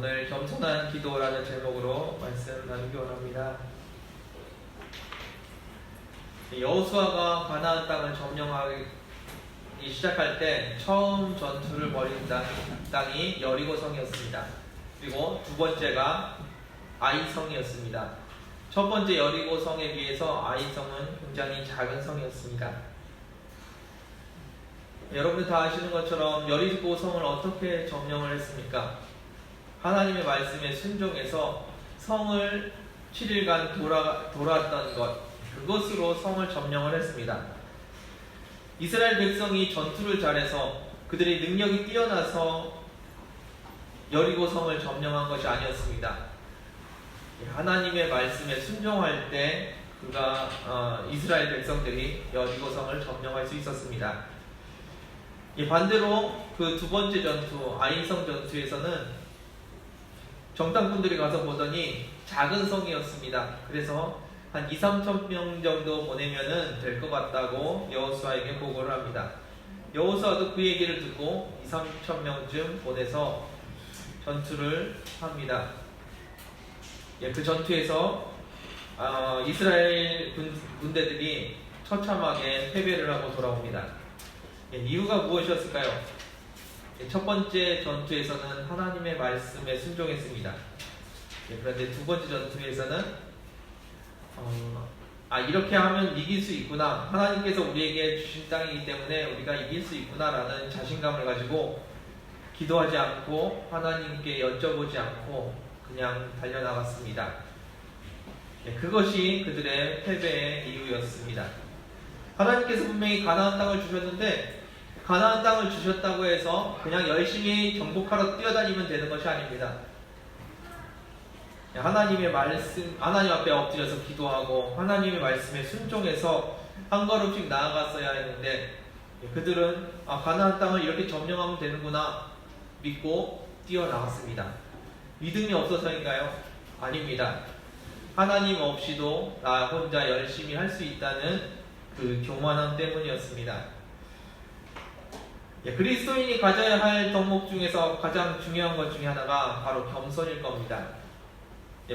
오늘 겸손한 기도라는 제목으로 말씀 나누기 원합니다. 여호수아가 가나안 땅을 점령하기 시작할 때 처음 전투를 벌인 땅이 여리고성이었습니다. 그리고 두 번째가 아이성이었습니다. 첫 번째 여리고성에 비해서 아이성은 굉장히 작은 성이었습니다. 여러분들 다 아시는 것처럼 여리고성을 어떻게 점령을 했습니까? 하나님의 말씀에 순종해서 성을 7일간 돌았던 것, 그것으로 성을 점령을 했습니다. 이스라엘 백성이 전투를 잘해서 그들의 능력이 뛰어나서 여리고성을 점령한 것이 아니었습니다. 하나님의 말씀에 순종할 때 이스라엘 백성들이 여리고성을 점령할 수 있었습니다. 반대로 그 두 번째 전투, 아이성 전투에서는 정탐꾼들이 가서 보더니 작은 성이었습니다. 그래서 한 2-3천 명 정도 보내면 될 것 같다고 여호수아에게 보고를 합니다. 여호수아도 그 얘기를 듣고 2-3천 명쯤 보내서 전투를 합니다. 그 전투에서 이스라엘 군대들이 처참하게 패배를 하고 돌아옵니다. 이유가 무엇이었을까요? 첫 번째 전투에서는 하나님의 말씀에 순종했습니다. 그런데 두 번째 전투에서는 이렇게 하면 이길 수 있구나, 하나님께서 우리에게 주신 땅이기 때문에 우리가 이길 수 있구나 라는 자신감을 가지고 기도하지 않고 하나님께 여쭤보지 않고 그냥 달려나갔습니다. 그것이 그들의 패배의 이유였습니다. 하나님께서 분명히 가나안 땅을 주셨는데 가나안 땅을 주셨다고 해서 그냥 열심히 정복하러 뛰어다니면 되는 것이 아닙니다. 하나님 앞에 엎드려서 기도하고 하나님의 말씀에 순종해서 한 걸음씩 나아갔어야 했는데 그들은 가나안 땅을 이렇게 점령하면 되는구나 믿고 뛰어나갔습니다. 믿음이 없어서인가요? 아닙니다. 하나님 없이도 나 혼자 열심히 할 수 있다는 그 교만함 때문이었습니다. 그리스도인이 가져야 할 덕목 중에서 가장 중요한 것 중에 하나가 바로 겸손일 겁니다.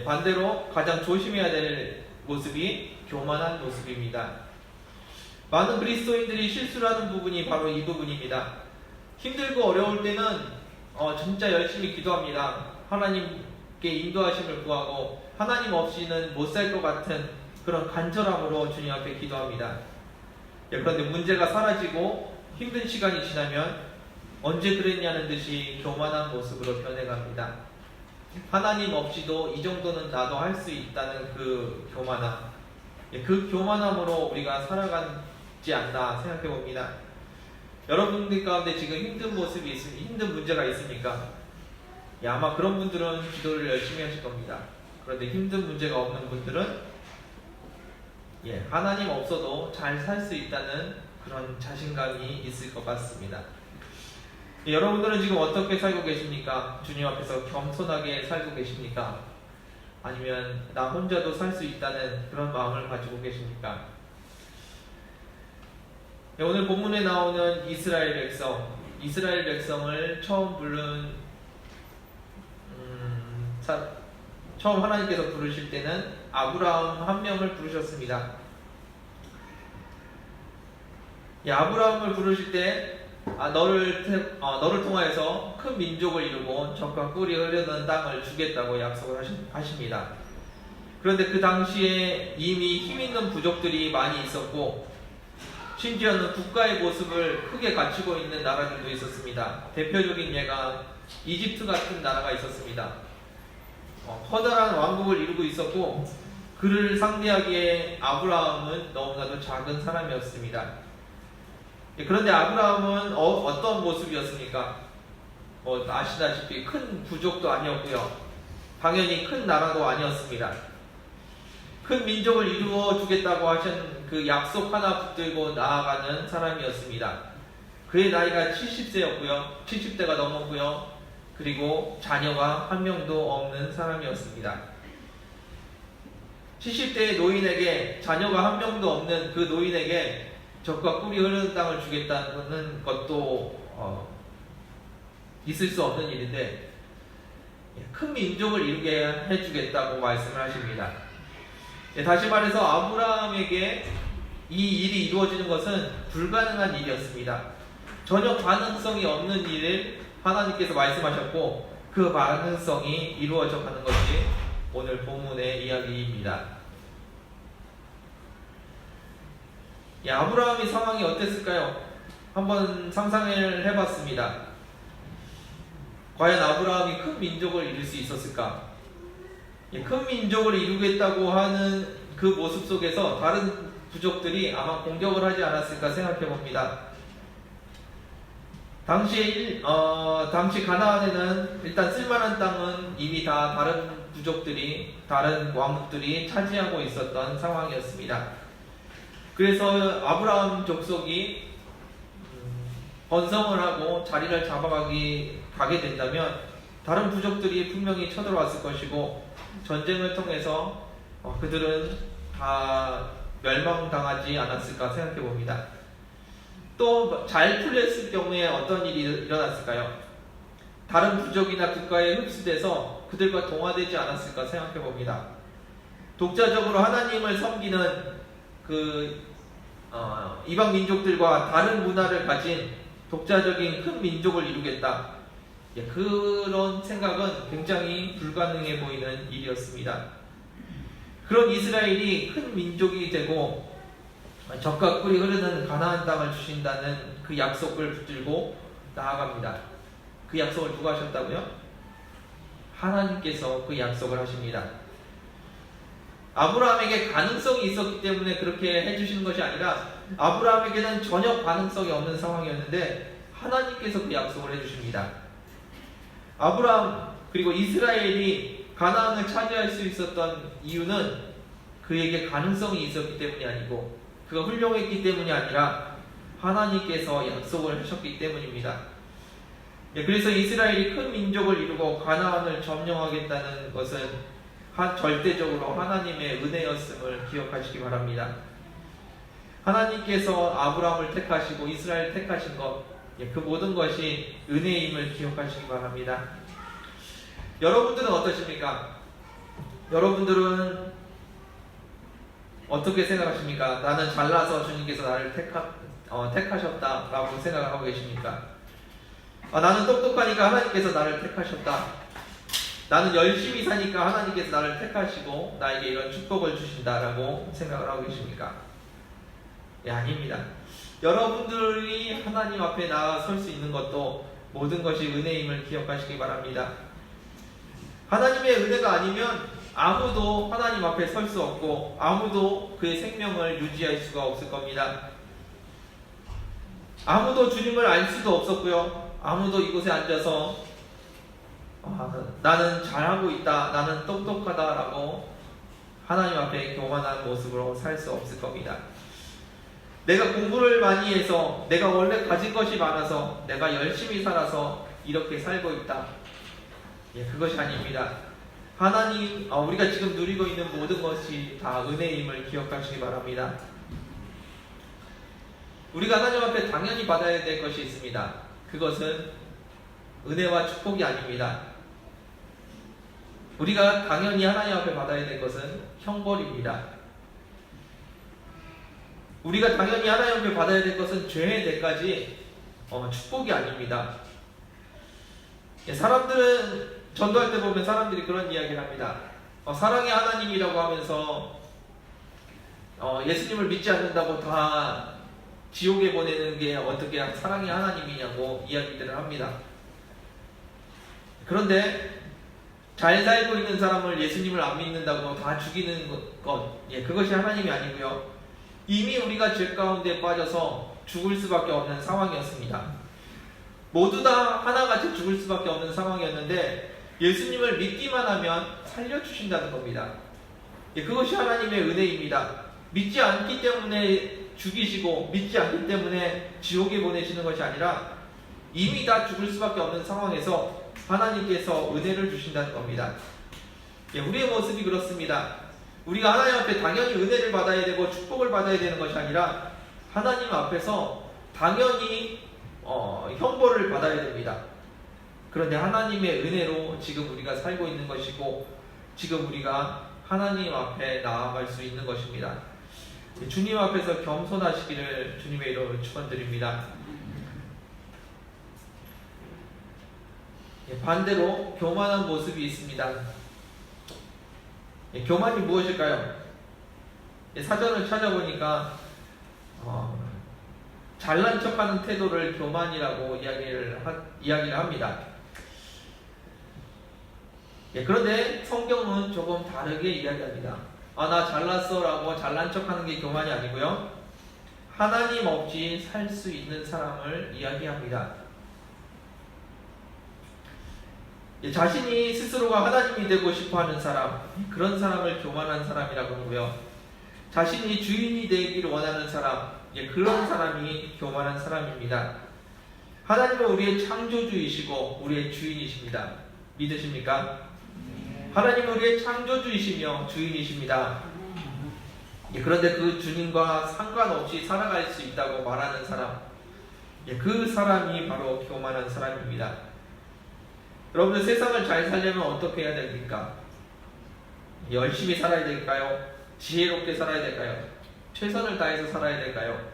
반대로 가장 조심해야 될 모습이 교만한 모습입니다. 많은 그리스도인들이 실수를 하는 부분이 바로 이 부분입니다. 힘들고 어려울 때는 진짜 열심히 기도합니다. 하나님께 인도하심을 구하고 하나님 없이는 못 살 것 같은 그런 간절함으로 주님 앞에 기도합니다. 그런데 문제가 사라지고 힘든 시간이 지나면 언제 그랬냐는 듯이 교만한 모습으로 변해갑니다. 하나님 없이도 이 정도는 나도 할 수 있다는 그 교만함, 그 교만함으로 우리가 살아가지 않나 생각해 봅니다. 여러분들 가운데 지금 힘든 모습이 힘든 문제가 있습니까? 아마 그런 분들은 기도를 열심히 하실 겁니다. 그런데 힘든 문제가 없는 분들은 하나님 없어도 잘 살 수 있다는 그런 자신감이 있을 것 같습니다. 여러분들은 지금 어떻게 살고 계십니까? 주님 앞에서 겸손하게 살고 계십니까? 아니면 나 혼자도 살 수 있다는 그런 마음을 가지고 계십니까? 오늘 본문에 나오는 이스라엘 백성을 처음 부른 처음 하나님께서 부르실 때는 아브라함 한 명을 부르셨습니다. 아브라함을 부르실 때 너를 통하여서 큰 민족을 이루고 젖과 꿀이 흐르는 땅을 주겠다고 약속을 하십니다. 그런데 그 당시에 이미 힘있는 부족들이 많이 있었고 심지어는 국가의 모습을 크게 갖추고 있는 나라들도 있었습니다. 대표적인 예가 이집트 같은 나라가 있었습니다. 커다란 왕국을 이루고 있었고 그를 상대하기에 아브라함은 너무나도 작은 사람이었습니다. 그런데 아브라함은 어떤 모습이었습니까? 아시다시피 큰 부족도 아니었고요. 당연히 큰 나라도 아니었습니다. 큰 민족을 이루어 주겠다고 하신 그 약속 하나 붙들고 나아가는 사람이었습니다. 그의 나이가 70세였고요. 70대가 넘었고요. 그리고 자녀가 한 명도 없는 사람이었습니다. 70대의 노인에게 자녀가 한 명도 없는 그 노인에게 젖과 꿀이 흐르는 땅을 주겠다는 것도 있을 수 없는 일인데 큰 민족을 이루게 해주겠다고 말씀을 하십니다. 다시 말해서 아브라함에게 이 일이 이루어지는 것은 불가능한 일이었습니다. 전혀 가능성이 없는 일을 하나님께서 말씀하셨고 그 가능성이 이루어져 가는 것이 오늘 본문의 이야기입니다. 아브라함의 상황이 어땠을까요? 한번 상상을 해봤습니다. 과연 아브라함이 큰 민족을 이룰 수 있었을까? 큰 민족을 이루겠다고 하는 그 모습 속에서 다른 부족들이 아마 공격을 하지 않았을까 생각해 봅니다. 당시 가나안에는 일단 쓸만한 땅은 이미 다 다른 부족들이, 다른 왕국들이 차지하고 있었던 상황이었습니다. 그래서 아브라함 족속이 번성을 하고 자리를 가게 된다면 다른 부족들이 분명히 쳐들어왔을 것이고 전쟁을 통해서 그들은 다 멸망당하지 않았을까 생각해 봅니다. 또 잘 풀렸을 경우에 어떤 일이 일어났을까요? 다른 부족이나 국가에 흡수돼서 그들과 동화되지 않았을까 생각해 봅니다. 독자적으로 하나님을 섬기는 이방 민족들과 다른 문화를 가진 독자적인 큰 민족을 이루겠다. 그런 생각은 굉장히 불가능해 보이는 일이었습니다. 그런 이스라엘이 큰 민족이 되고 젖과 꿀이 흐르는 가나안 땅을 주신다는 그 약속을 붙들고 나아갑니다. 그 약속을 누가 하셨다고요? 하나님께서 그 약속을 하십니다. 아브라함에게 가능성이 있었기 때문에 그렇게 해주시는 것이 아니라 아브라함에게는 전혀 가능성이 없는 상황이었는데 하나님께서 그 약속을 해주십니다. 아브라함 그리고 이스라엘이 가나안을 차지할 수 있었던 이유는 그에게 가능성이 있었기 때문이 아니고 그가 훌륭했기 때문이 아니라 하나님께서 약속을 하셨기 때문입니다. 그래서 이스라엘이 큰 민족을 이루고 가나안을 점령하겠다는 것은 절대적으로 하나님의 은혜였음을 기억하시기 바랍니다. 하나님께서 아브라함을 택하시고 이스라엘을 택하신 것, 그 모든 것이 은혜임을 기억하시기 바랍니다. 여러분들은 어떠십니까? 여러분들은 어떻게 생각하십니까? 나는 잘나서 주님께서 나를 택하셨다라고 생각을 하고 계십니까? 나는 똑똑하니까 하나님께서 나를 택하셨다. 나는 열심히 사니까 하나님께서 나를 택하시고 나에게 이런 축복을 주신다라고 생각을 하고 계십니까? 아닙니다. 여러분들이 하나님 앞에 나아설 수 있는 것도 모든 것이 은혜임을 기억하시기 바랍니다. 하나님의 은혜가 아니면 아무도 하나님 앞에 설 수 없고 아무도 그의 생명을 유지할 수가 없을 겁니다. 아무도 주님을 알 수도 없었고요. 아무도 이곳에 앉아서 나는 잘하고 있다, 나는 똑똑하다라고 하나님 앞에 교만한 모습으로 살 수 없을 겁니다. 내가 공부를 많이 해서, 내가 원래 가진 것이 많아서, 내가 열심히 살아서 이렇게 살고 있다. 그것이 아닙니다. 하나님, 우리가 지금 누리고 있는 모든 것이 다 은혜임을 기억하시기 바랍니다. 우리가 하나님 앞에 당연히 받아야 될 것이 있습니다. 그것은 은혜와 축복이 아닙니다. 우리가 당연히 하나님 앞에 받아야 될 것은 형벌입니다. 우리가 당연히 하나님 앞에 받아야 될 것은 죄의 대까지 축복이 아닙니다. 사람들은 전도할 때 보면 사람들이 그런 이야기를 합니다. 사랑의 하나님이라고 하면서 예수님을 믿지 않는다고 다 지옥에 보내는 게 어떻게 사랑의 하나님이냐고 이야기들을 합니다. 그런데 잘 살고 있는 사람을 예수님을 안 믿는다고 다 죽이는 것, 그것이 하나님이 아니고요. 이미 우리가 죄 가운데 빠져서 죽을 수밖에 없는 상황이었습니다. 모두 다 하나같이 죽을 수밖에 없는 상황이었는데 예수님을 믿기만 하면 살려주신다는 겁니다. 그것이 하나님의 은혜입니다. 믿지 않기 때문에 죽이시고 믿지 않기 때문에 지옥에 보내시는 것이 아니라 이미 다 죽을 수밖에 없는 상황에서 하나님께서 은혜를 주신다는 겁니다. 우리의 모습이 그렇습니다. 우리가 하나님 앞에 당연히 은혜를 받아야 되고 축복을 받아야 되는 것이 아니라 하나님 앞에서 당연히 형벌을 받아야 됩니다. 그런데 하나님의 은혜로 지금 우리가 살고 있는 것이고 지금 우리가 하나님 앞에 나아갈 수 있는 것입니다. 주님 앞에서 겸손하시기를 주님의 이름으로 축원드립니다. 반대로 교만한 모습이 있습니다. 교만이 무엇일까요? 사전을 찾아보니까 잘난 척하는 태도를 교만이라고 이야기를 합니다. 그런데 성경은 조금 다르게 이야기합니다. 나 잘났어 라고 잘난 척하는 게 교만이 아니고요, 하나님 없이 살 수 있는 사람을 이야기합니다. 자신이 스스로가 하나님이 되고 싶어하는 사람, 그런 사람을 교만한 사람이라고 하고요, 자신이 주인이 되기를 원하는 사람, 그런 사람이 교만한 사람입니다. 하나님은 우리의 창조주이시고 우리의 주인이십니다. 믿으십니까? 하나님은 우리의 창조주이시며 주인이십니다. 그런데 그 주님과 상관없이 살아갈 수 있다고 말하는 사람, 그 사람이 바로 교만한 사람입니다. 여러분들, 세상을 잘 살려면 어떻게 해야 됩니까? 열심히 살아야 될까요? 지혜롭게 살아야 될까요? 최선을 다해서 살아야 될까요?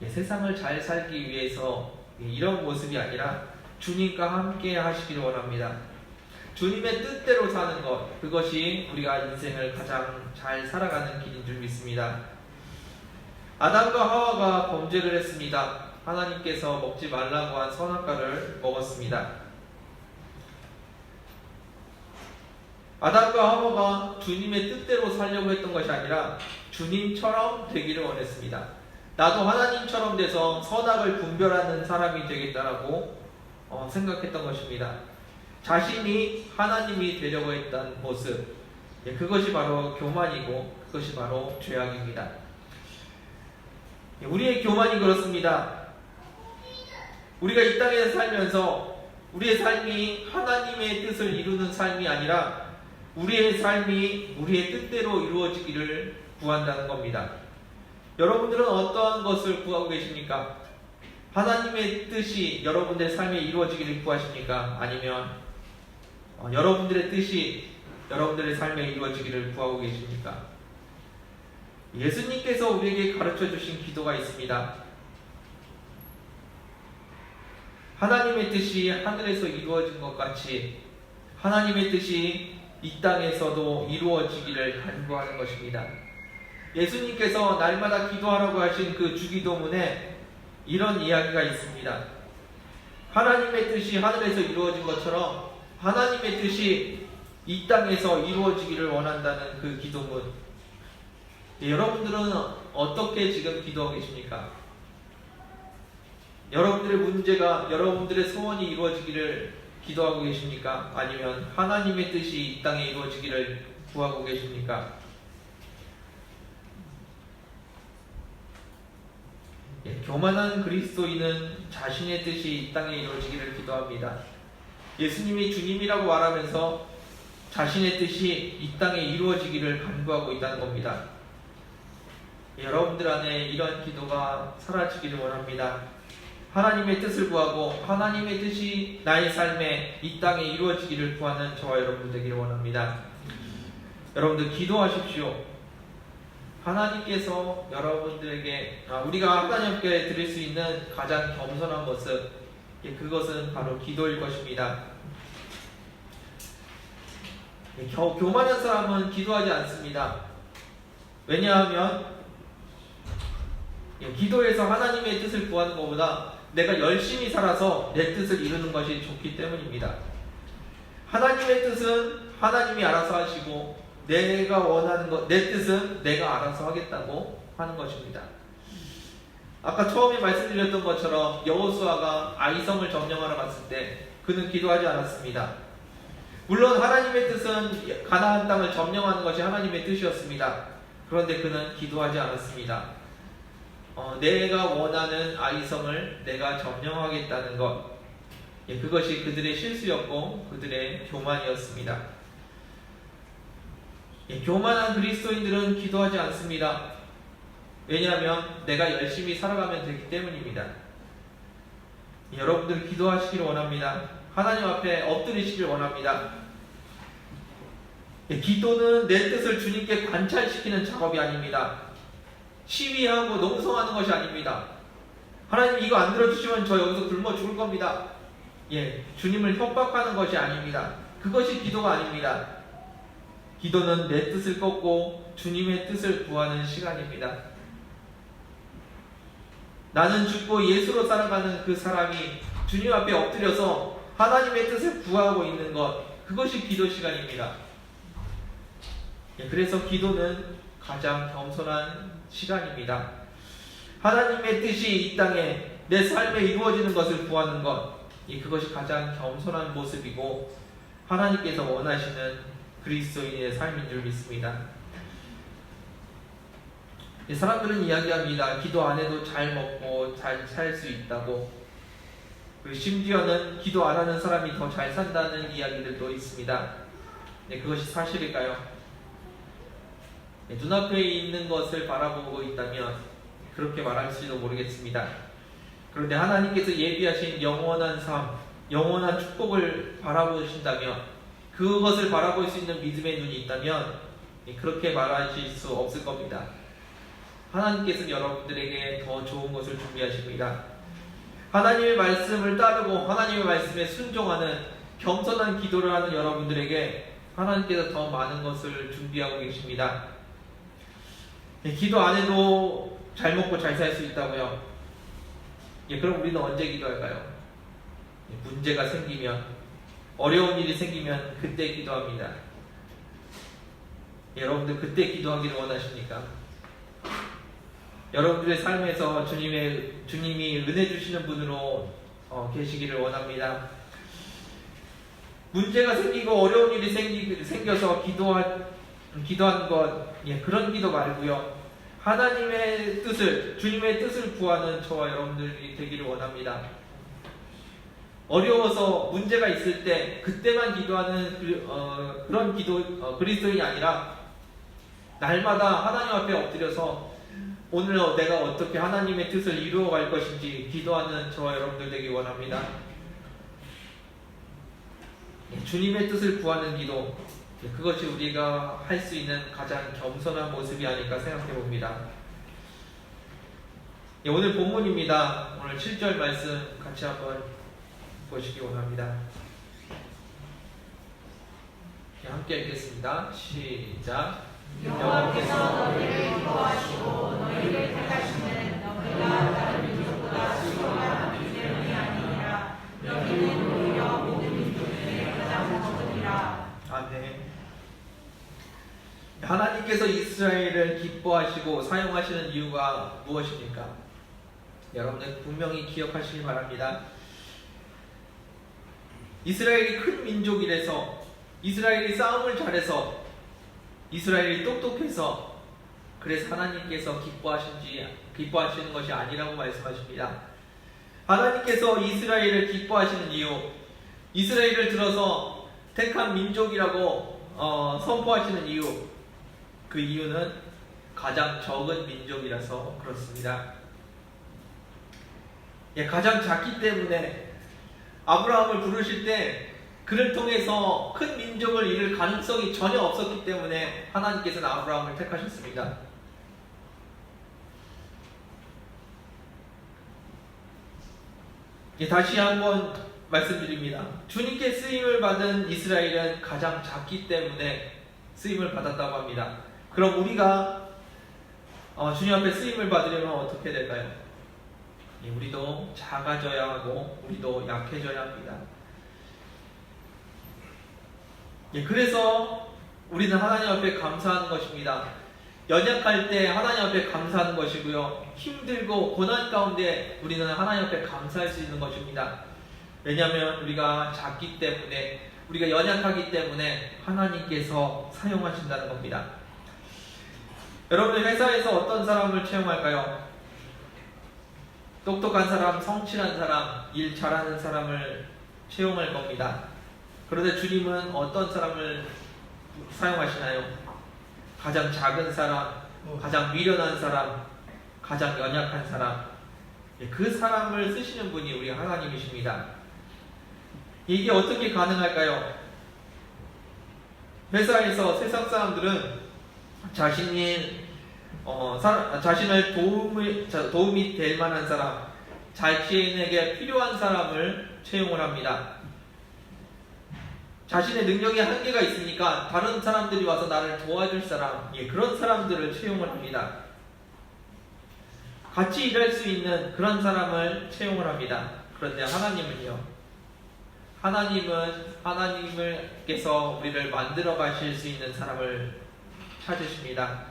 세상을 잘 살기 위해서 이런 모습이 아니라 주님과 함께 하시길 원합니다. 주님의 뜻대로 사는 것, 그것이 우리가 인생을 가장 잘 살아가는 길인 줄 믿습니다. 아담과 하와가 범죄를 했습니다. 하나님께서 먹지 말라고 한 선악과를 먹었습니다. 아담과 하와가 주님의 뜻대로 살려고 했던 것이 아니라 주님처럼 되기를 원했습니다. 나도 하나님처럼 돼서 선악을 분별하는 사람이 되겠다라고 생각했던 것입니다. 자신이 하나님이 되려고 했던 모습, 그것이 바로 교만이고 그것이 바로 죄악입니다. 우리의 교만이 그렇습니다. 우리가 이 땅에서 살면서 우리의 삶이 하나님의 뜻을 이루는 삶이 아니라 우리의 삶이 우리의 뜻대로 이루어지기를 구한다는 겁니다. 여러분들은 어떠한 것을 구하고 계십니까? 하나님의 뜻이 여러분들의 삶에 이루어지기를 구하십니까? 아니면 여러분들의 뜻이 여러분들의 삶에 이루어지기를 구하고 계십니까? 예수님께서 우리에게 가르쳐 주신 기도가 있습니다. 하나님의 뜻이 하늘에서 이루어진 것 같이 하나님의 뜻이 이 땅에서도 이루어지기를 간구하는 것입니다. 예수님께서 날마다 기도하라고 하신 그 주기도문에 이런 이야기가 있습니다. 하나님의 뜻이 하늘에서 이루어진 것처럼 하나님의 뜻이 이 땅에서 이루어지기를 원한다는 그 기도문. 여러분들은 어떻게 지금 기도하고 계십니까? 여러분들의 문제가, 여러분들의 소원이 이루어지기를 기도하고 계십니까? 아니면 하나님의 뜻이 이 땅에 이루어지기를 구하고 계십니까? 교만한 그리스도인은 자신의 뜻이 이 땅에 이루어지기를 기도합니다. 예수님이 주님이라고 말하면서 자신의 뜻이 이 땅에 이루어지기를 간구하고 있다는 겁니다. 여러분들 안에 이런 기도가 사라지기를 원합니다. 하나님의 뜻을 구하고 하나님의 뜻이 나의 삶에 이 땅에 이루어지기를 구하는 저와 여러분 되기를 원합니다. 여러분들 기도하십시오. 하나님께서 여러분들에게 우리가 하나님께 드릴 수 있는 가장 겸손한 모습, 그것은 바로 기도일 것입니다. 교만한 사람은 기도하지 않습니다. 왜냐하면 기도에서 하나님의 뜻을 구하는 것보다 내가 열심히 살아서 내 뜻을 이루는 것이 좋기 때문입니다. 하나님의 뜻은 하나님이 알아서 하시고 내가 원하는 것, 내 뜻은 내가 알아서 하겠다고 하는 것입니다. 아까 처음에 말씀드렸던 것처럼 여호수아가 아이성을 점령하러 갔을 때 그는 기도하지 않았습니다. 물론 하나님의 뜻은 가나안 땅을 점령하는 것이 하나님의 뜻이었습니다. 그런데 그는 기도하지 않았습니다. 내가 원하는 아이성을 내가 점령하겠다는 것, 그것이 그들의 실수였고 그들의 교만이었습니다. 교만한 그리스도인들은 기도하지 않습니다. 왜냐하면 내가 열심히 살아가면 되기 때문입니다. 여러분들 기도하시기를 원합니다. 하나님 앞에 엎드리시길 원합니다. 기도는 내 뜻을 주님께 관찰시키는 작업이 아닙니다. 시위하고 농성하는 것이 아닙니다. 하나님 이거 안 들어주시면 저 여기서 굶어 죽을 겁니다. 주님을 협박하는 것이 아닙니다. 그것이 기도가 아닙니다. 기도는 내 뜻을 꺾고 주님의 뜻을 구하는 시간입니다. 나는 죽고 예수로 살아가는 그 사람이 주님 앞에 엎드려서 하나님의 뜻을 구하고 있는 것, 그것이 기도 시간입니다. 그래서 기도는 가장 겸손한 시간입니다. 하나님의 뜻이 이 땅에 내 삶에 이루어지는 것을 구하는 것, 그것이 가장 겸손한 모습이고 하나님께서 원하시는 그리스도인의 삶인 줄 믿습니다. 사람들은 이야기합니다. 기도 안 해도 잘 먹고 잘 살 수 있다고. 그리고 심지어는 기도 안 하는 사람이 더 잘 산다는 이야기들도 있습니다. 그것이 사실일까요? 눈앞에 있는 것을 바라보고 있다면 그렇게 말할지도 모르겠습니다. 그런데 하나님께서 예비하신 영원한 삶, 영원한 축복을 바라보신다면, 그것을 바라볼 수 있는 믿음의 눈이 있다면 그렇게 말하실 수 없을 겁니다. 하나님께서는 여러분들에게 더 좋은 것을 준비하십니다. 하나님의 말씀을 따르고 하나님의 말씀에 순종하는 겸손한 기도를 하는 여러분들에게 하나님께서 더 많은 것을 준비하고 계십니다. 기도 안 해도 잘 먹고 잘 살 수 있다고요? 그럼 우리는 언제 기도할까요? 문제가 생기면, 어려운 일이 생기면 그때 기도합니다. 여러분들 그때 기도하기를 원하십니까? 여러분들의 삶에서 주님이 은혜 주시는 분으로 계시기를 원합니다. 문제가 생기고 어려운 일이 생겨서 기도하는 것, 그런 기도 말고요. 하나님의 뜻을, 주님의 뜻을 구하는 저와 여러분들이 되기를 원합니다. 어려워서 문제가 있을 때 그때만 기도하는 그런 그리스도인이 아니라 날마다 하나님 앞에 엎드려서 오늘 내가 어떻게 하나님의 뜻을 이루어갈 것인지 기도하는 저와 여러분들 되기 원합니다. 주님의 뜻을 구하는 기도, 그것이 우리가 할 수 있는 가장 겸손한 모습이 아닐까 생각해 봅니다. 오늘 본문입니다. 오늘 7절 말씀 같이 한번 보시기 원합니다. 함께 읽겠습니다. 시작. 여호와께서 너희를 기뻐하시고 너희를 택하시는 너희가 다른 민족보다 수고하기 때문이 아니니라. 너희는 오히려 모든 민족 중에 가장 적으리라. 아멘. 하나님께서 이스라엘을 기뻐하시고 사용하시는 이유가 무엇입니까? 여러분들 분명히 기억하시기 바랍니다. 이스라엘이 큰 민족이라서, 이스라엘이 싸움을 잘해서, 이스라엘이 똑똑해서, 그래서 하나님께서 기뻐하시는 것이 아니라고 말씀하십니다. 하나님께서 이스라엘을 기뻐하시는 이유, 이스라엘을 들어서 택한 민족이라고 선포하시는 이유, 그 이유는 가장 적은 민족이라서 그렇습니다. 가장 작기 때문에 아브라함을 부르실 때 그를 통해서 큰 민족을 이룰 가능성이 전혀 없었기 때문에 하나님께서는 아브라함을 택하셨습니다. 다시 한번 말씀드립니다. 주님께 쓰임을 받은 이스라엘은 가장 작기 때문에 쓰임을 받았다고 합니다. 그럼 우리가 주님 앞에 쓰임을 받으려면 어떻게 될까요? 우리도 작아져야 하고 우리도 약해져야 합니다. 그래서 우리는 하나님 앞에 감사하는 것입니다. 연약할 때 하나님 앞에 감사하는 것이고요. 힘들고 고난 가운데 우리는 하나님 앞에 감사할 수 있는 것입니다. 왜냐하면 우리가 작기 때문에, 우리가 연약하기 때문에 하나님께서 사용하신다는 겁니다. 여러분, 회사에서 어떤 사람을 채용할까요? 똑똑한 사람, 성실한 사람, 일 잘하는 사람을 채용할 겁니다. 그런데 주님은 어떤 사람을 사용하시나요? 가장 작은 사람, 가장 미련한 사람, 가장 연약한 사람, 그 사람을 쓰시는 분이 우리 하나님이십니다. 이게 어떻게 가능할까요? 회사에서 세상 사람들은 자신을 도움이 될 만한 사람, 자신에게 필요한 사람을 채용을 합니다. 자신의 능력에 한계가 있으니까 다른 사람들이 와서 나를 도와줄 사람, 그런 사람들을 채용을 합니다. 같이 일할 수 있는 그런 사람을 채용을 합니다. 그런데 하나님은요, 하나님께서 우리를 만들어 가실 수 있는 사람을 찾으십니다.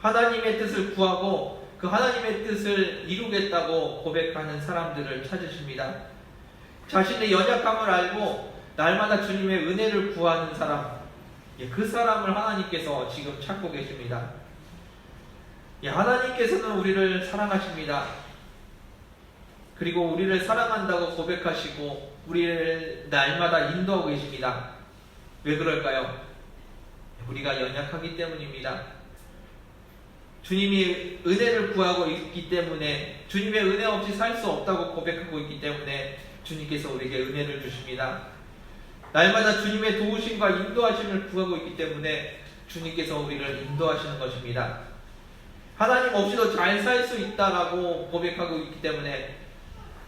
하나님의 뜻을 구하고 그 하나님의 뜻을 이루겠다고 고백하는 사람들을 찾으십니다. 자신의 연약함을 알고 날마다 주님의 은혜를 구하는 사람, 그 사람을 하나님께서 지금 찾고 계십니다. 하나님께서는 우리를 사랑하십니다. 그리고 우리를 사랑한다고 고백하시고 우리를 날마다 인도하고 계십니다. 왜 그럴까요? 우리가 연약하기 때문입니다. 주님이 은혜를 구하고 있기 때문에, 주님의 은혜 없이 살 수 없다고 고백하고 있기 때문에 주님께서 우리에게 은혜를 주십니다. 날마다 주님의 도우심과 인도하심을 구하고 있기 때문에 주님께서 우리를 인도하시는 것입니다. 하나님 없이도 잘 살 수 있다라고 고백하고 있기 때문에,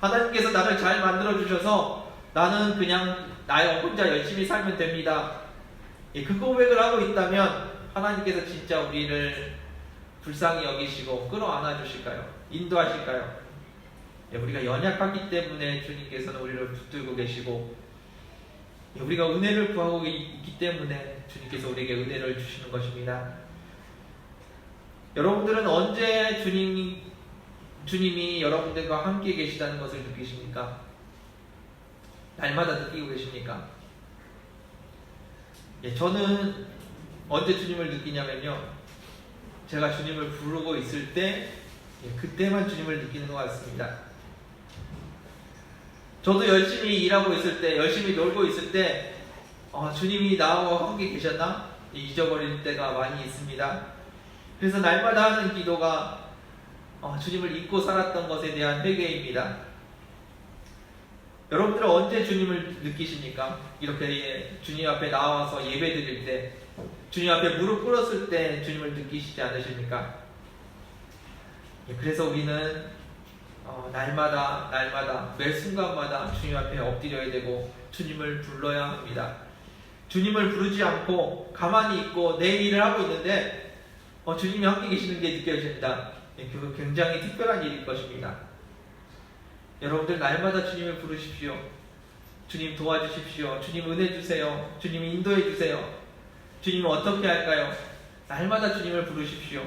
하나님께서 나를 잘 만들어 주셔서 나는 그냥 나의 혼자 열심히 살면 됩니다, 그 고백을 하고 있다면 하나님께서 진짜 우리를 불쌍히 여기시고 끌어안아 주실까요? 인도하실까요? 우리가 연약하기 때문에 주님께서는 우리를 붙들고 계시고, 우리가 은혜를 구하고 있기 때문에 주님께서 우리에게 은혜를 주시는 것입니다. 여러분들은 언제 주님이 여러분들과 함께 계시다는 것을 느끼십니까? 날마다 느끼고 계십니까? 저는 언제 주님을 느끼냐면요, 제가 주님을 부르고 있을 때, 그때만 주님을 느끼는 것 같습니다. 저도 열심히 일하고 있을 때, 열심히 놀고 있을 때, 주님이 나와 함께 계셨나? 잊어버릴 때가 많이 있습니다. 그래서 날마다 하는 기도가 주님을 잊고 살았던 것에 대한 회개입니다. 여러분들은 언제 주님을 느끼십니까? 이렇게 주님 앞에 나와서 예배 드릴 때, 주님 앞에 무릎 꿇었을 때 주님을 느끼시지 않으십니까? 그래서 우리는 날마다 매 순간마다 주님 앞에 엎드려야 되고 주님을 불러야 합니다. 주님을 부르지 않고 가만히 있고 내 일을 하고 있는데 주님이 함께 계시는 게 느껴집니다. 그거 굉장히 특별한 일일 것입니다. 여러분들 날마다 주님을 부르십시오. 주님 도와주십시오. 주님 은혜 주세요. 주님 인도해 주세요. 주님은 어떻게 할까요? 날마다 주님을 부르십시오.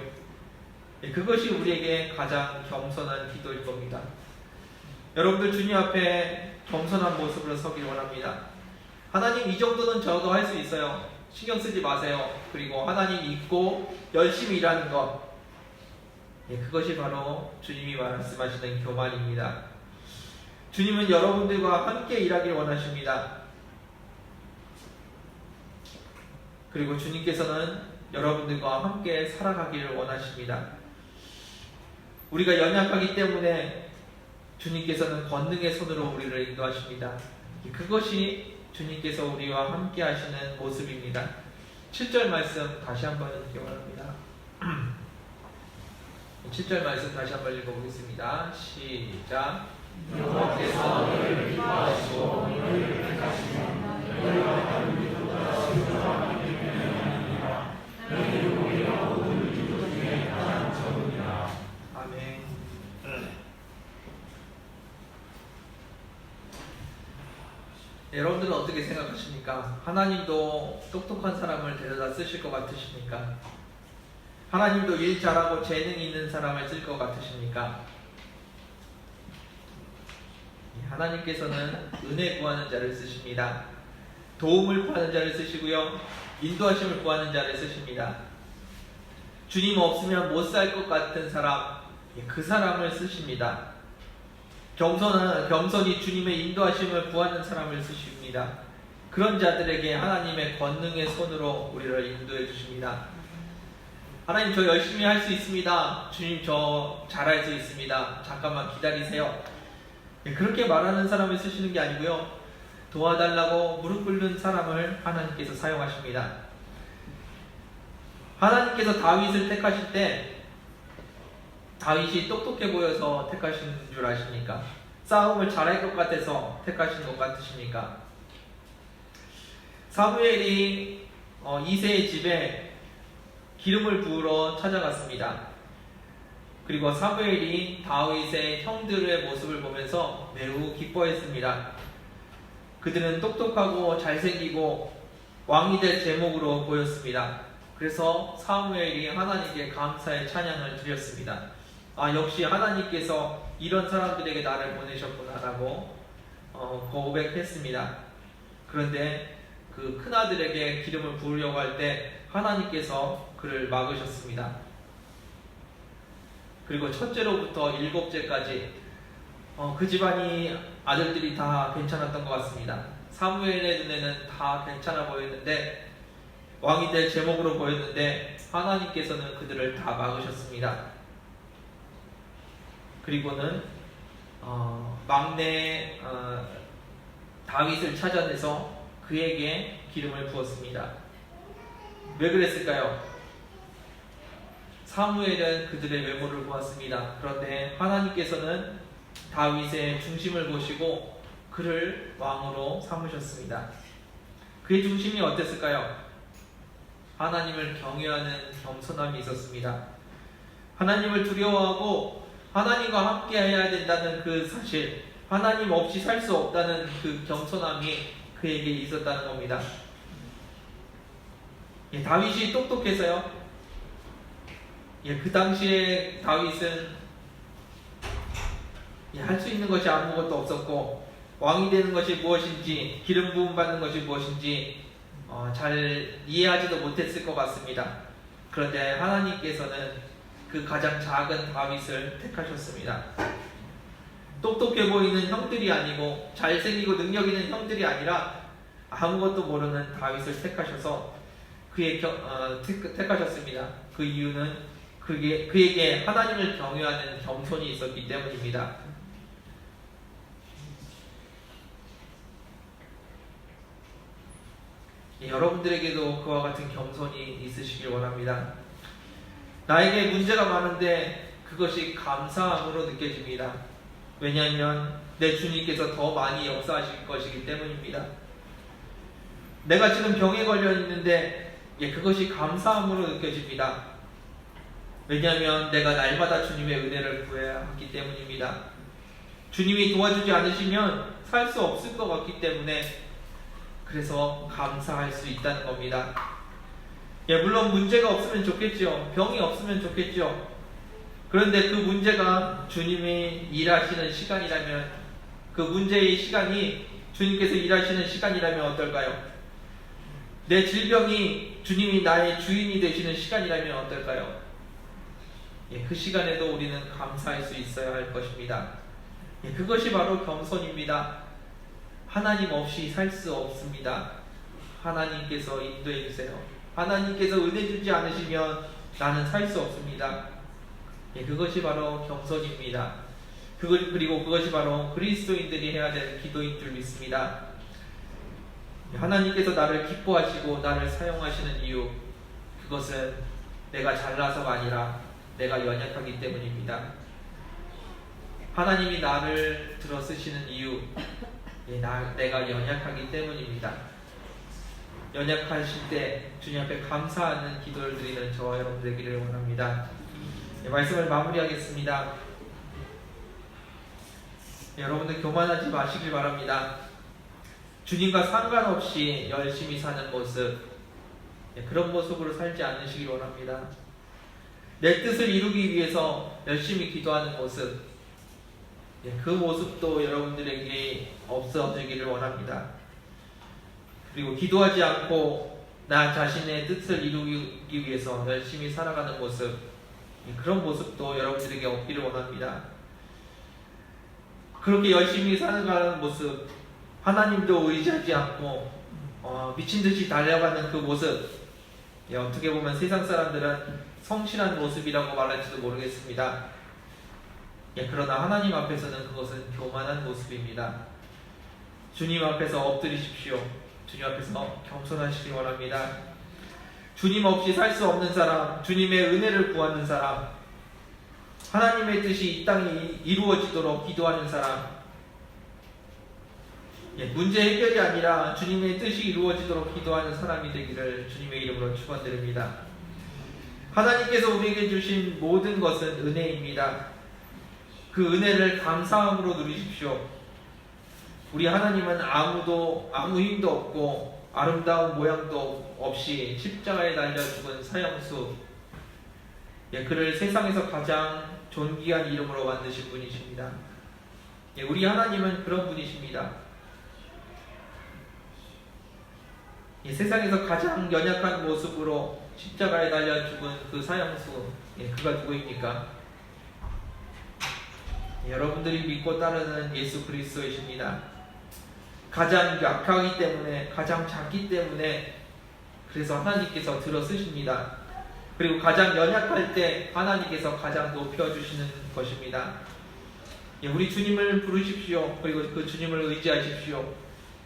그것이 우리에게 가장 겸손한 기도일 겁니다. 여러분들 주님 앞에 겸손한 모습으로 서길 원합니다. 하나님, 이 정도는 저도 할 수 있어요. 신경 쓰지 마세요. 그리고 하나님 믿고 열심히 일하는 것, 그것이 바로 주님이 말씀하시는 교만입니다. 주님은 여러분들과 함께 일하길 원하십니다. 그리고 주님께서는 여러분들과 함께 살아가기를 원하십니다. 우리가 연약하기 때문에 주님께서는 권능의 손으로 우리를 인도하십니다. 그것이 주님께서 우리와 함께 하시는 모습입니다. 7절 말씀 다시 한번 읽기 원합니다. 7절 말씀 다시 한번 읽어보겠습니다. 시작. 여호와께서 너희를 기뻐하시고 너희를 택하시면 너희가 다른 민족보다 신성하기 때문이니라. 너희는 오히려 모든 민족 중에 가장 적으니라. 아멘. 여러분들은 어떻게 생각하십니까? 하나님도 똑똑한 사람을 데려다 쓰실 것 같으십니까? 하나님도 일 잘하고 재능 있는 사람을 쓸 것 같으십니까? 하나님께서는 은혜 구하는 자를 쓰십니다. 도움을 구하는 자를 쓰시고요, 인도하심을 구하는 자를 쓰십니다. 주님 없으면 못 살 것 같은 사람, 그 사람을 쓰십니다. 겸손히 주님의 인도하심을 구하는 사람을 쓰십니다. 그런 자들에게 하나님의 권능의 손으로 우리를 인도해 주십니다. 하나님 저 열심히 할 수 있습니다. 주님 저 잘할 수 있습니다. 잠깐만 기다리세요. 그렇게 말하는 사람을 쓰시는 게 아니고요. 도와달라고 무릎 꿇는 사람을 하나님께서 사용하십니다. 하나님께서 다윗을 택하실 때 다윗이 똑똑해 보여서 택하신 줄 아십니까? 싸움을 잘할 것 같아서 택하신 것 같으십니까? 사무엘이 이새의 집에 기름을 부으러 찾아갔습니다. 그리고 사무엘이 다윗의 형들의 모습을 보면서 매우 기뻐했습니다. 그들은 똑똑하고 잘생기고 왕이 될 제목으로 보였습니다. 그래서 사무엘이 하나님께 감사의 찬양을 드렸습니다. 역시 하나님께서 이런 사람들에게 나를 보내셨구나라고 고백했습니다. 그런데 그 큰아들에게 기름을 부으려고 할 때 하나님께서 그를 막으셨습니다. 그리고 첫째로부터 일곱째까지 그 집안이 아들들이 다 괜찮았던 것 같습니다. 사무엘의 눈에는 다 괜찮아 보였는데 왕이 될 제목으로 보였는데 하나님께서는 그들을 다 막으셨습니다. 그리고는 막내 다윗을 찾아내서 그에게 기름을 부었습니다. 왜 그랬을까요? 사무엘은 그들의 외모를 보았습니다. 그런데 하나님께서는 다윗의 중심을 보시고 그를 왕으로 삼으셨습니다. 그의 중심이 어땠을까요? 하나님을 경외하는 겸손함이 있었습니다. 하나님을 두려워하고 하나님과 함께 해야 된다는 그 사실, 하나님 없이 살 수 없다는 그 겸손함이 그에게 있었다는 겁니다. 다윗이 똑똑해서요. 그 당시에 다윗은 할 수 있는 것이 아무것도 없었고 왕이 되는 것이 무엇인지, 기름 부음 받는 것이 무엇인지 잘 이해하지도 못했을 것 같습니다. 그런데 하나님께서는 그 가장 작은 다윗을 택하셨습니다. 똑똑해 보이는 형들이 아니고 잘생기고 능력 있는 형들이 아니라 아무것도 모르는 다윗을 택하셔서 택하셨습니다. 그 이유는 그에게 하나님을 경외하는 겸손이 있었기 때문입니다. 여러분들에게도 그와 같은 겸손이 있으시길 원합니다. 나에게 문제가 많은데 그것이 감사함으로 느껴집니다. 왜냐하면 내 주님께서 더 많이 역사하실 것이기 때문입니다. 내가 지금 병에 걸려 있는데 그것이 감사함으로 느껴집니다. 왜냐하면 내가 날마다 주님의 은혜를 구해야 하기 때문입니다. 주님이 도와주지 않으시면 살 수 없을 것 같기 때문에 그래서 감사할 수 있다는 겁니다. 물론 문제가 없으면 좋겠죠. 병이 없으면 좋겠죠. 그런데 그 문제가 주님이 일하시는 시간이라면, 그 문제의 시간이 주님께서 일하시는 시간이라면 어떨까요? 내 질병이 주님이 나의 주인이 되시는 시간이라면 어떨까요? 그 시간에도 우리는 감사할 수 있어야 할 것입니다. 그것이 바로 겸손입니다. 하나님 없이 살 수 없습니다. 하나님께서 인도해 주세요. 하나님께서 은혜 주지 않으시면 나는 살 수 없습니다. 그것이 바로 겸손입니다. 그리고 그것이 바로 그리스도인들이 해야 될 기도인 줄 믿습니다. 하나님께서 나를 기뻐하시고 나를 사용하시는 이유, 그것은 내가 잘나서가 아니라 내가 연약하기 때문입니다. 하나님이 나를 들어 쓰시는 이유, 내가 연약하기 때문입니다. 연약하실 때 주님 앞에 감사하는 기도를 드리는 저와 여러분 되기를 원합니다. 말씀을 마무리하겠습니다. 여러분들 교만하지 마시길 바랍니다. 주님과 상관없이 열심히 사는 모습, 그런 모습으로 살지 않으시길 원합니다. 내 뜻을 이루기 위해서 열심히 기도하는 모습, 그 모습도 여러분들에게 없어지기를 원합니다. 그리고 기도하지 않고 나 자신의 뜻을 이루기 위해서 열심히 살아가는 모습, 그런 모습도 여러분들에게 없기를 원합니다. 그렇게 열심히 살아가는 모습, 하나님도 의지하지 않고 미친듯이 달려가는 그 모습, 어떻게 보면 세상 사람들은 성실한 모습이라고 말할지도 모르겠습니다. 그러나 하나님 앞에서는 그것은 교만한 모습입니다. 주님 앞에서 엎드리십시오. 주님 앞에서 겸손하시기 원합니다. 주님 없이 살 수 없는 사람, 주님의 은혜를 구하는 사람, 하나님의 뜻이 이 땅에 이루어지도록 기도하는 사람, 문제 해결이 아니라 주님의 뜻이 이루어지도록 기도하는 사람이 되기를 주님의 이름으로 축원드립니다. 하나님께서 우리에게 주신 모든 것은 은혜입니다. 그 은혜를 감사함으로 누리십시오. 우리 하나님은 아무 힘도 없고 아름다운 모양도 없이 십자가에 달려 죽은 사형수, 그를 세상에서 가장 존귀한 이름으로 만드신 분이십니다. 우리 하나님은 그런 분이십니다. 이 세상에서 가장 연약한 모습으로 십자가에 달려 죽은 그 사형수, 그가 누구입니까? 여러분들이 믿고 따르는 예수 그리스도이십니다. 가장 약하기 때문에, 가장 작기 때문에, 그래서 하나님께서 들어 쓰십니다. 그리고 가장 연약할 때 하나님께서 가장 높여주시는 것입니다. 우리 주님을 부르십시오. 그리고 그 주님을 의지하십시오.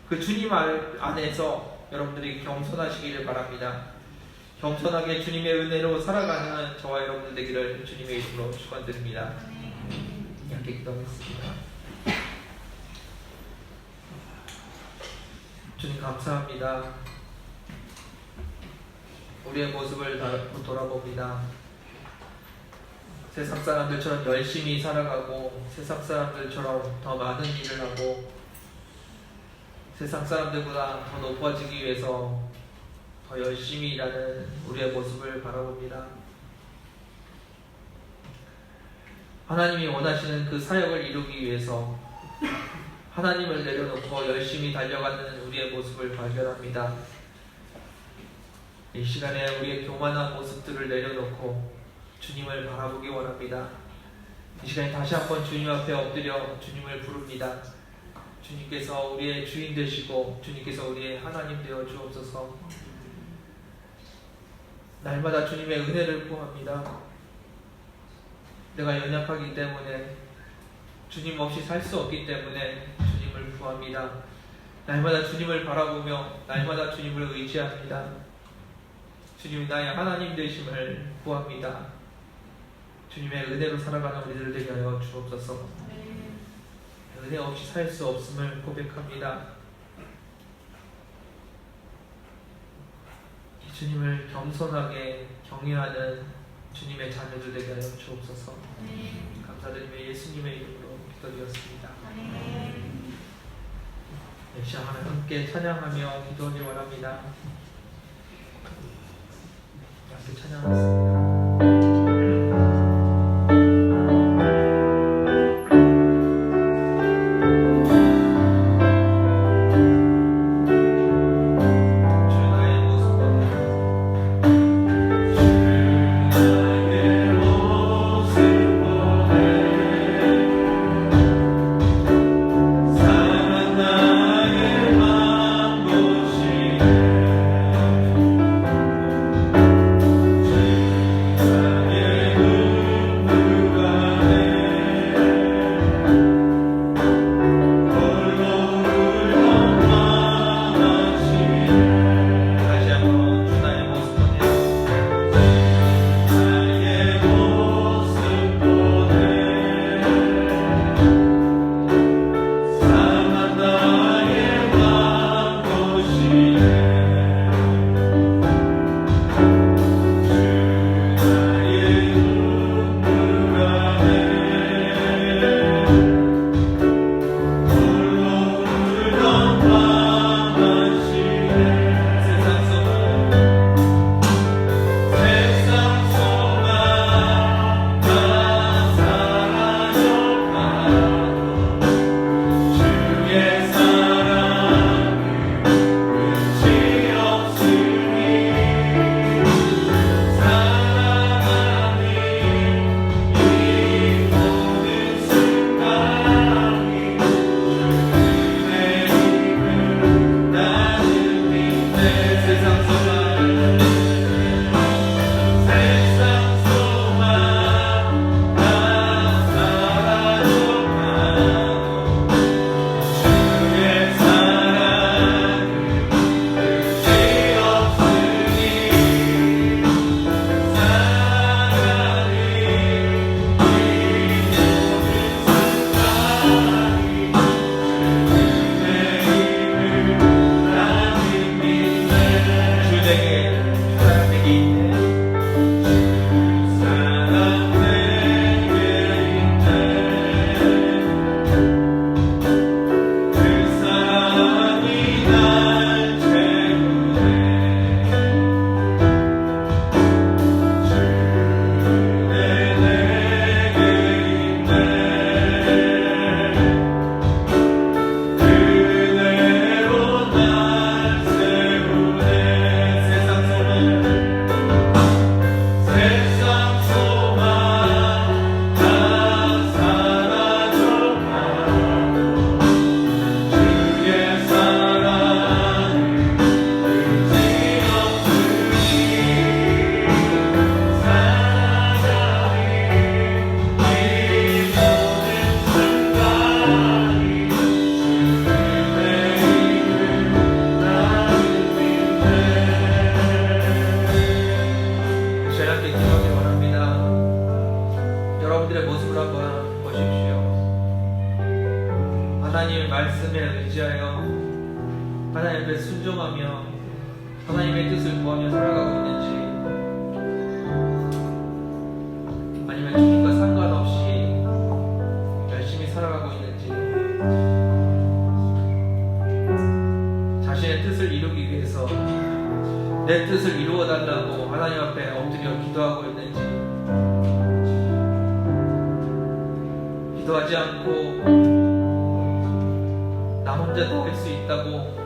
그 주님 안에서 여러분들이 겸손하시기를 바랍니다. 겸손하게 주님의 은혜로 살아가는 저와 여러분들 되기를 주님의 이름으로 축원드립니다. 함께 기도하겠습니다. 주님 감사합니다. 우리의 모습을 돌아봅니다. 세상 사람들처럼 열심히 살아가고, 세상 사람들처럼 더 많은 일을 하고, 세상 사람들보다 더 높아지기 위해서 더 열심히 일하는 우리의 모습을 바라봅니다. 하나님이 원하시는 그 사역을 이루기 위해서 하나님을 내려놓고 열심히 달려가는 우리의 모습을 발견합니다. 이 시간에 우리의 교만한 모습들을 내려놓고 주님을 바라보기 원합니다. 이 시간에 다시 한번 주님 앞에 엎드려 주님을 부릅니다. 주님께서 우리의 주인 되시고 주님께서 우리의 하나님 되어 주옵소서. 날마다 주님의 은혜를 구합니다. 내가 연약하기 때문에, 주님 없이 살 수 없기 때문에 주님을 구합니다. 날마다 주님을 바라보며 날마다 주님을 의지합니다. 주님이 나의 하나님 되심을 구합니다. 주님의 은혜로 살아가는 우리들 되게 하여 주옵소서. 은혜 없이 살 수 없음을 고백합니다. 주님을 겸손하게 경외하는 주님의 자녀들 되게 하여 주옵소서. 감사드리며 예수님의 이름으로 기도드렸습니다. 역시 하나님 함께 찬양하며 기도하기 원합니다. 함께 찬양하겠습니다. 주의 시간 함께 기도하기 원합니다. 여러분들의 모습을 한번 보십시오. 하나님의 말씀에 의지하여 하나님 앞에 순종하며 하나님의 뜻을 구하며 살아가고 있는지, 아니면 주님과 상관없이 열심히 살아가고 있는지, 자신의 뜻을 이루기 위해서 내 뜻을 이루어달라고 하나님 앞에 엎드려 기도하고 있는지, 기도하지 않고 나 혼자 다 할 수 있다고,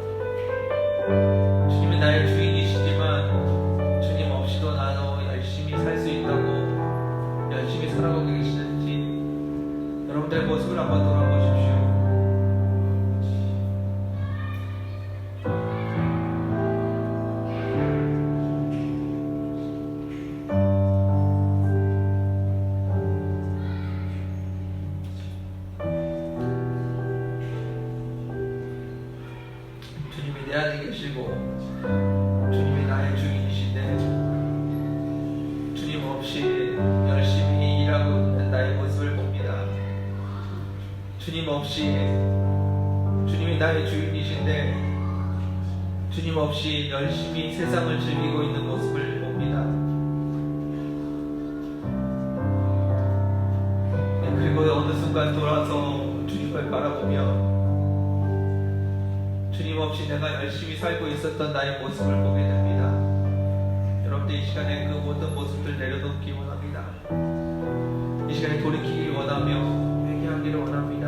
주님이 나의 주인이시지만 주님 없이도 나도 열심히 살 수 있다고 열심히 살아가고 계시는지, 여러분들의 모습을 한번 돌아보십시오. 주님이 내 안에 계시고 주님이 나의 주인이신데, 주님 없이 열심히 일하고 있는 나의 모습을 봅니다. 주님 없이, 주님이 나의 주인이신데 주님 없이 열심히 세상을 즐기고 있는 모습을 봅니다. 그리고 어느 순간 돌아서 주님을 바라보며 주님 없이 내가 열심히 살고 있었던 나의 모습을 보게 됩니다. 여러분들 이 시간에 그 모든 모습들 내려놓기 원합니다. 이 시간에 돌이키기 원하며 회개하기를 원합니다.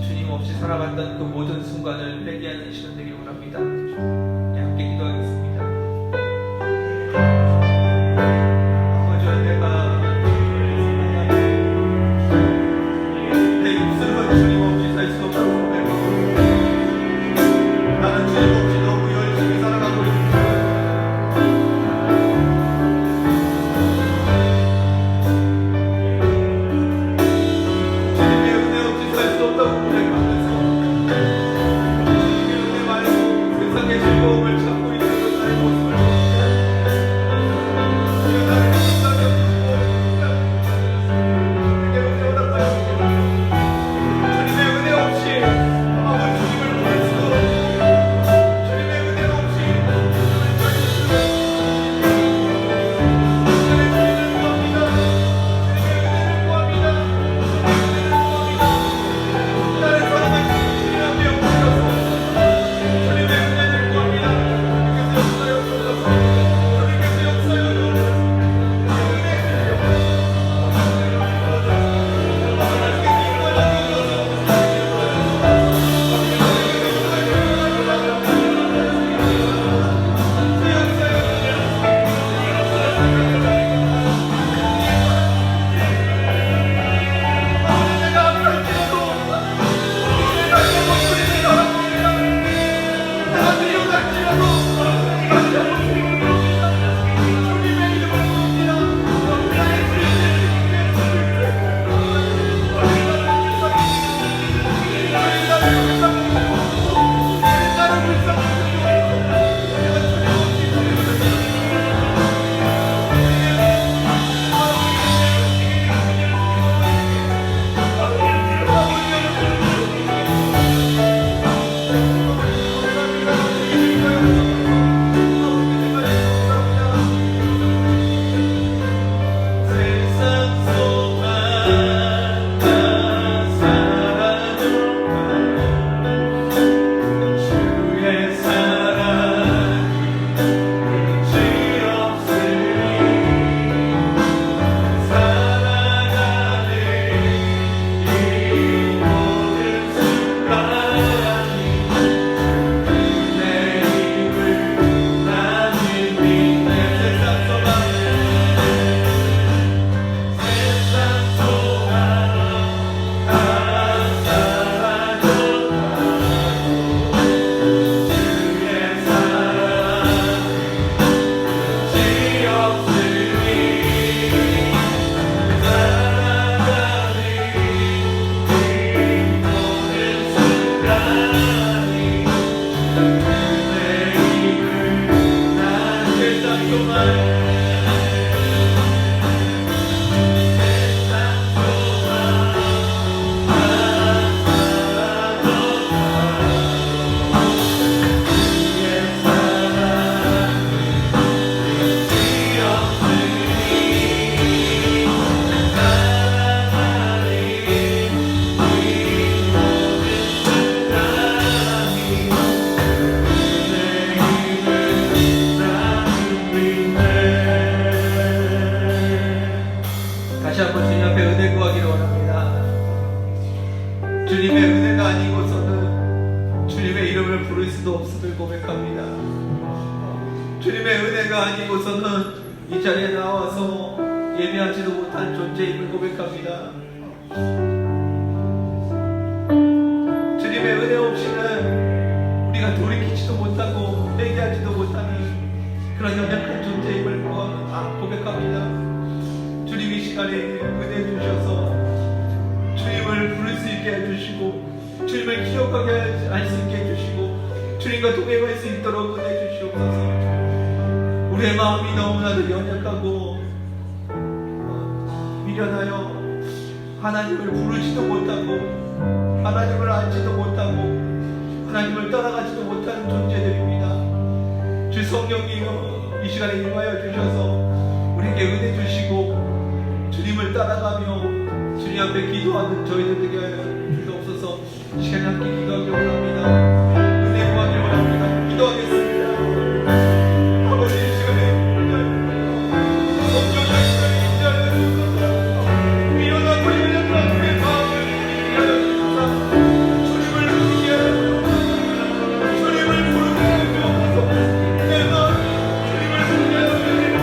주님 없이 살아갔던 그 모든 순간을 회개하는 시간 되길 원합니다. 함께 기도하겠습니다. 아버지, 내가 내 입술로 주님 없이 살 수 없다고 고백하고, 나는 주님 없이 너무 열심히 살아가고 있습니다. 주님의 은혜 없이 살 수 없다고 고백하면서 주님의 은혜 말고 세상의 즐거움을 찾고 있는 다시 한번 주님 앞에 은혜 구하기를 원합니다. 주님의 은혜가 아니고서는 주님의 이름을 부를 수도 없음을 고백합니다. 주님의 은혜가 아니고서는 이 자리에 나와서 예배하지도 못한 존재임을 고백합니다. 주님의 은혜 없이는 우리가 돌이키지도 못하고 회개하지도 못하는 그런 연약한 존재임을 고백합니다. 주님 이 시간에 은혜 주셔서 주님을 부를 수 있게 해주시고 주님을 기억하게 할 수 있게 해주시고 주님과 동행할 수 있도록 은혜 주시옵소서. 우리의 마음이 너무나도 연약하고 미련하여 하나님을 부르지도 못하고 하나님을 알지도 못하고 하나님을 따라가지도 못하는 존재들입니다. 주 성령님은 이 시간에 임하여 주셔서 우리에게 은혜 주시고 주님을 따라가며 주님 앞에 기도하는 저희들 되게 하여 주옵소서. 시간 함께 기도하기 원합니다. 은혜 구하기 원합니다. 기도하겠습니다. 아버지 이 시간에 성령의 시간에 임하여 주옵소서. 미련하고 연약한 우리의 마음을 부르게 하여 주옵소서. 주님을 부르게 하여 주옵소서. 주님을 부르게 하여 주옵소서. 내 마음 주님을 부르게 하여 주옵소서.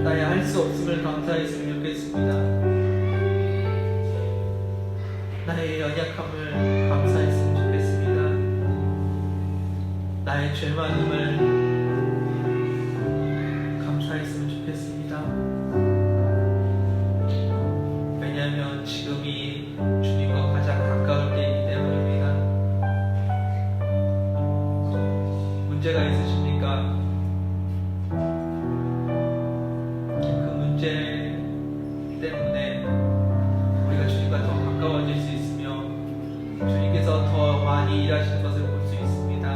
나의 할 수 없음을 감사했으면 좋겠습니다. 나의 연약함을 감사했으면 좋겠습니다. 나의 죄 많음을 감사했으면 좋겠습니다. 왜냐하면 지금이 주님과 가장 가까울 때이기 때문입니다. 문제가 있으십니까? 그 문제 때문에 우리가 주님과 더 가까워질 수 있으며 주님께서 더 많이 일하시는 것을 볼 수 있습니다.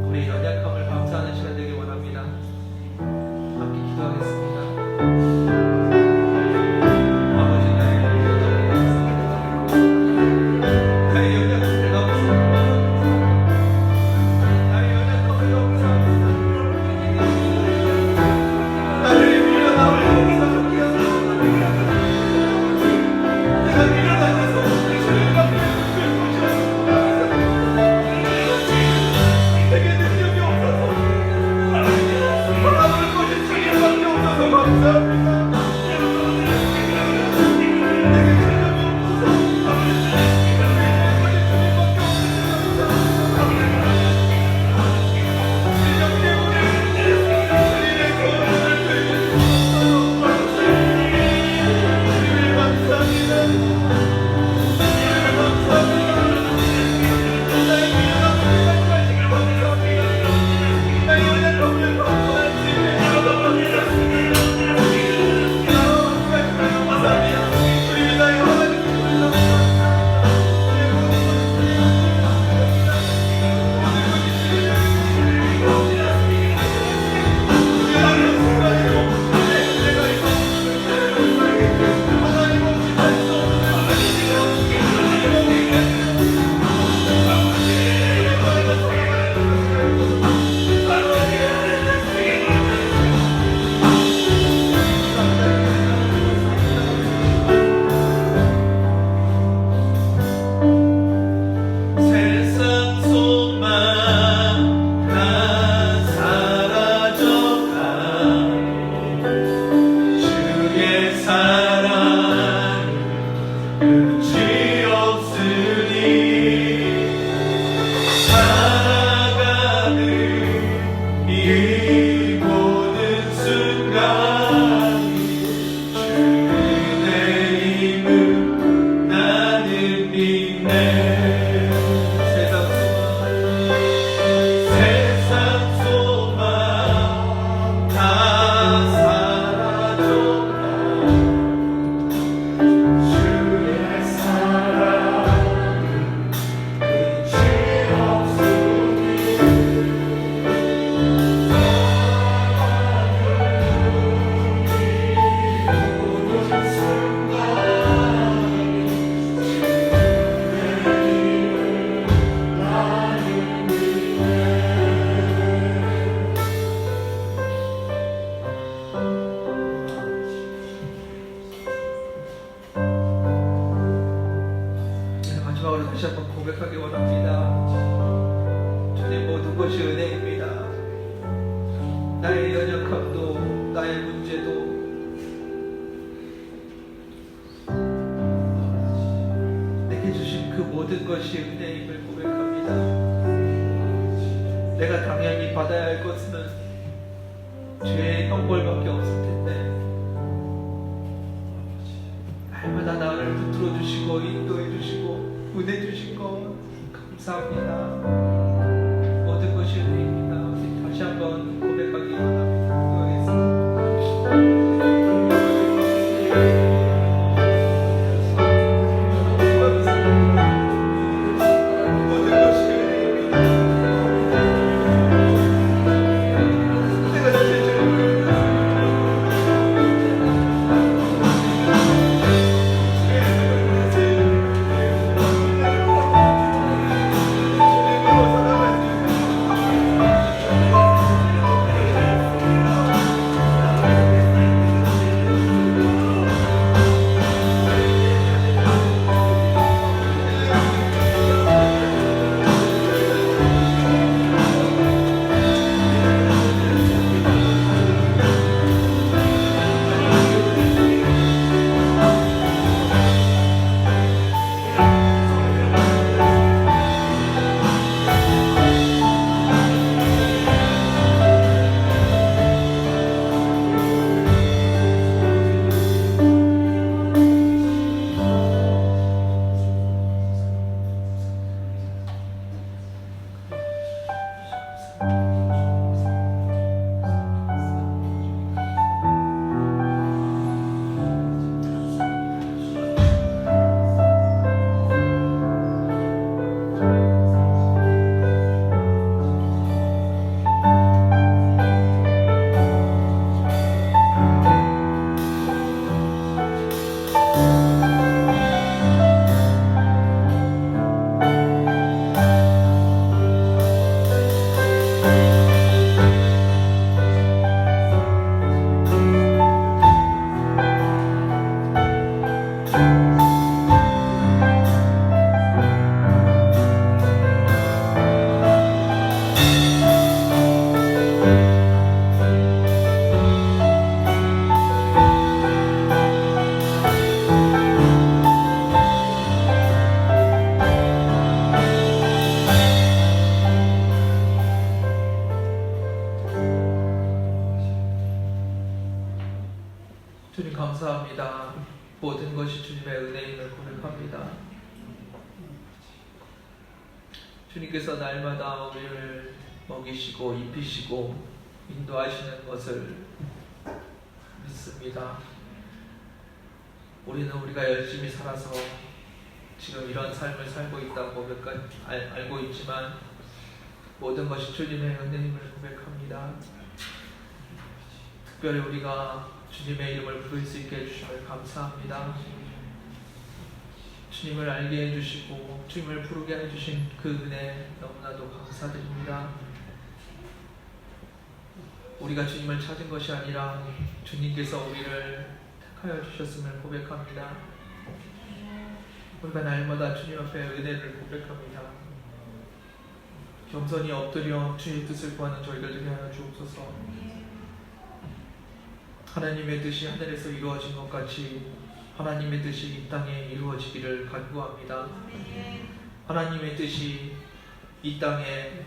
우리의 연약함을 감사하는 시간 되길 원합니다. 함께 기도하겠습니다. 아버지, 나의 연약함을 감사합니다. 나의 연약함을 감사합니다. 나의 미련함을 감사합니다. 내가 미련하셔서 주님 앞에 눈을 보셔서 내게 능력이 없어서 바라볼 것이 주님밖에 없어서 감사합니다. 내게 능력이 없어서 바라볼 것이 주님밖에 없어서 감사합니다. 실력 때문에 주님의 거룩을 드리는 주님을 감사합니다. 주님을 감사합니다. 나의 미련함을 감사하시길 감사합니다. 나의 연약함을 감사하시길 감사합니다. 주님이 나의 하나님을 세상 소망 다 사라져가고 주의 사랑 끝이 없으니 살아가는 이 모든 순간이 주의 힘을 나는 믿네. 세상 소망 다 사라져가 주의 사랑 끝이 없으니 마지막으로 다시 한번 고백하기 원합니다. 주님, 모든 것이 은혜입니다. 나의 연약함도 나의 문제도 내게 주신 그 모든 것이 은혜임을 고백합니다. 내가 당연히 받아야 할 것은 죄의 형벌밖에 없을 텐데 날마다 나를 붙들어 주시고 인도해 주시고 은혜 주신 것 감사합니다. 모든 것이 은혜입니다. 우리 다시 한번 고백하기 원합니다. 모든 것이 은혜입니다. 내가 다시 주님 주님 감사합니다. 모든 것이 주님의 은혜임을 고백합니다. 주님께서 날마다 우리를 먹이시고 입히시고 인도하시는 것을 믿습니다. 우리는 우리가 열심히 살아서 지금 이런 삶을 살고 있다고 알고 있지만 모든 것이 주님의 은혜임을 고백합니다. 특별히 우리가 주님의 이름을 부를 수 있게 해주심을 감사합니다. 주님을 알게 해주시고 주님을 부르게 해주신 그 은혜 너무나도 감사드립니다. 우리가 주님을 찾은 것이 아니라 주님께서 우리를 택하여 주셨음을 고백합니다. 우리가 날마다 주님 앞에 은혜를 고백합니다. 겸손히 엎드려 주의 뜻을 구하는 저희들 되게 하여 주옵소서. 하나님의 뜻이 하늘에서 이루어진 것 같이 하나님의 뜻이 이 땅에 이루어지기를 간구합니다. 하나님의 뜻이 이 땅에,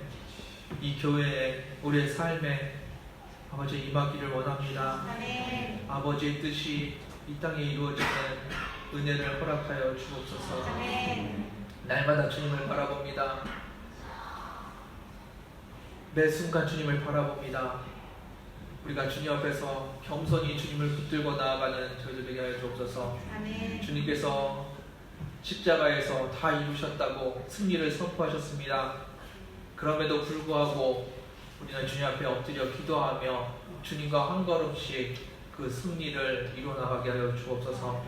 이 교회에, 우리의 삶에 아버지 임하기를 원합니다. 아버지의 뜻이 이 땅에 이루어지는 은혜를 허락하여 주옵소서. 날마다 주님을 바라봅니다. 매 순간 주님을 바라봅니다. 우리가 주님 앞에서 겸손히 주님을 붙들고 나아가는 저희들 되게 하여 주옵소서. 주님께서 십자가에서 다 이루셨다고 승리를 선포하셨습니다. 그럼에도 불구하고 우리는 주님 앞에 엎드려 기도하며 주님과 한 걸음씩 그 승리를 이루어나가게 하여 주옵소서.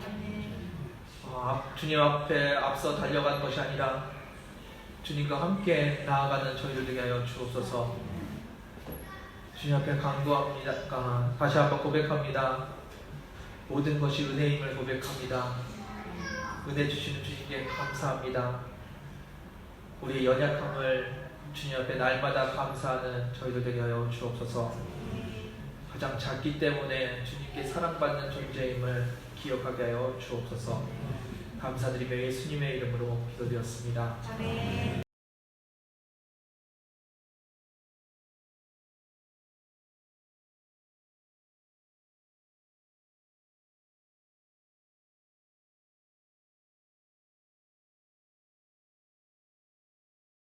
주님 앞에 앞서 달려가는 것이 아니라 주님과 함께 나아가는 저희들 되게 하여 주옵소서. 주님 앞에 간구합니다. 다시 한번 고백합니다. 모든 것이 은혜임을 고백합니다. 은혜 주시는 주님께 감사합니다. 우리의 연약함을 주님 앞에 날마다 감사하는 저희들 되게 하여 주옵소서. 가장 작기 때문에 주님께 사랑받는 존재임을 기억하게 하여 주옵소서. 감사드리며 예수님의 이름으로 기도드렸습니다.